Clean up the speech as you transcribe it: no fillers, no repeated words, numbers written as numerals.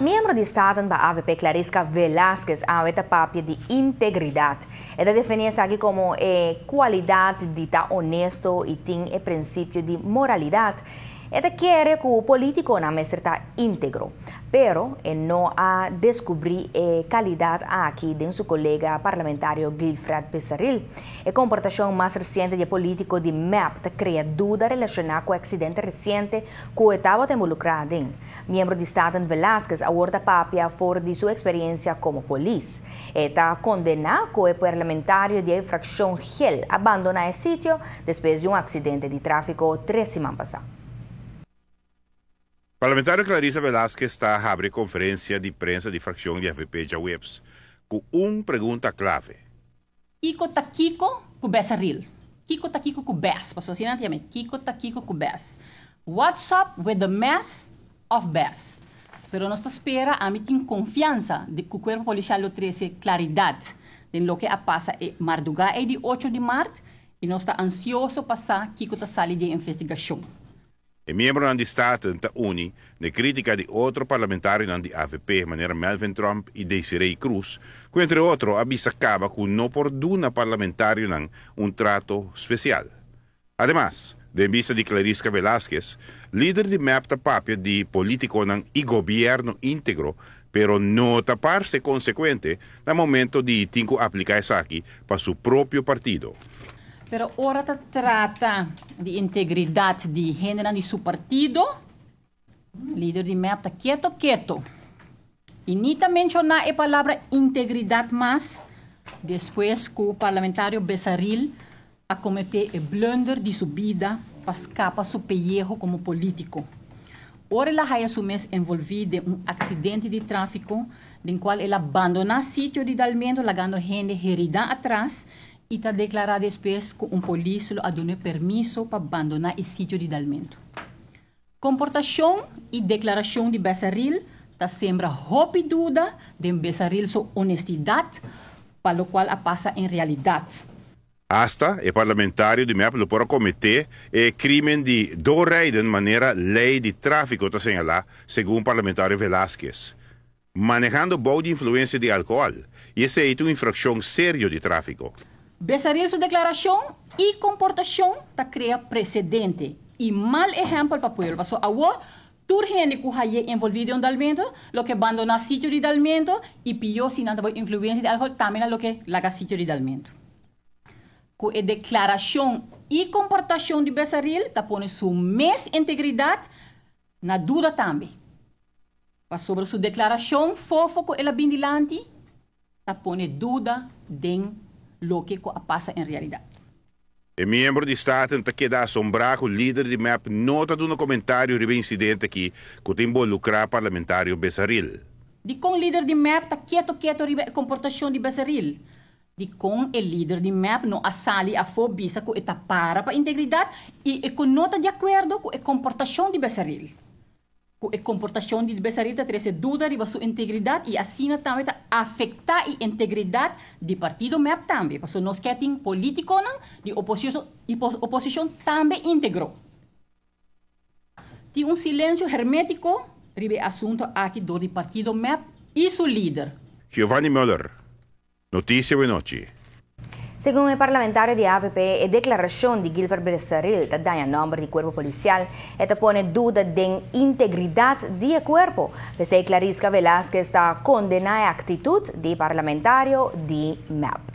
Membro de Estado da AVP Clarisca Velasquez a esta papia de integridade. Ela define isso aqui como qualidade de estar honesto e tem o princípio de moralidade. Ela quer que o político não seja íntegro, pero não a descobrir a qualidade aqui de seu colega parlamentário Gilfred Becerril. A comportação mais recente do político de MEP cria dúvida relacionada com o acidente recente que estava involucrado em. Membro de Estado Velasquez aborda papia fora de sua experiência como polícia. Está condenado que o parlamentário de infração GEL abandonou o sítio depois de acidente de tráfico 3 semanas passadas. Parlamentário Clarissa Velasquez está a abrir conferência de prensa de fracção de AVP Jawebs com pergunta clave. Kiko ta Kiko ku Becerril. Kiko ta Kiko ku Bes. Pasó assim, Kiko ta Kiko ku Bes. What's up with the mess of Bes? Pero nós espera a mim tem confiança de que o corpo policial lo trece claridade de lo que passa e Marduga é de 8 de março e nós está ansioso passar Kiko ta sali de investigação. E membro do Estado da Uni, de crítica de outro parlamentário da AVP, maneira Melvin Trump e Desiree Cruz, que entre outros abisacaba que não perdona parlamentário trato especial. Además, de vista de Clarissa Velasquez, líder de MEP da papia de político e governo íntegro, pero não tapar-se consequente no momento de tinco aplicar isso aqui para seu próprio partido. Pero ora trata de integridade de gênero de seu partido. Líder de MEP está quieto. E nem mencionar a palavra integridade mais depois que o parlamentário Becerril a cometer o blunder de sua vida para escapar seu pellejo como político. Ora ela vai assumir envolvida em acidente de tráfico, em qual ela abandona o sítio de Dalmento, lagando gente herida atrás, e está declarado depois que polícia a deu permisso para abandonar o sítio de Dalmento. Comportação e declaração de Becerril está sembra roupa e dúvida de Becerril sua honestidade, para o qual passa em realidade. Hasta o parlamentário de MEP pode cometer crime de doorrijden maneira lei de tráfico está señalar, segundo o parlamentário Velasquez. Manejando bom de influência de álcool, e essa é uma infração séria de tráfico. Becerril sua declaração e comportação está cria precedente e mal exemplo para o povo. Passou a tur gente que haye envolvido em Dalmento, lo que abandona sítio de Dalmento e pior se não tem influência de álcool também lo que laga sítio de Dalmento. Com a declaração e comportação de Becerril está pondo sua mesma integridade na dúvida também. Sobre sua declaração fofo que ela bindilante está pondo dúvida de lo que passa em realidade. O membro de Estado está queda assombrado que o líder de MEP nota de comentário sobre o incidente que involucra o parlamentário Becerril. De com o líder de MEP está quieto sobre a comportação de Becerril. De com o líder de MEP não assali a fobia que está para a integridade e que nota de acordo com a comportação de Becerril. A comportação de Becerril está trazendo dúvida sobre sua integridade e assim também está afetar a integridade do partido MEP também. Porque nós queremos político de oposição também íntegro. Tem silêncio hermético sobre o assunto aqui do partido MEP e seu líder. Giovanni Müller, notícia de noite. Segundo o parlamentário de AVP, a declaração de Gilfred Becerril está dando nome de corpo policial e põe dúvida da integridade do corpo. Pese a Clarissa Velasquez está condenando a atitude do parlamentário de MEP.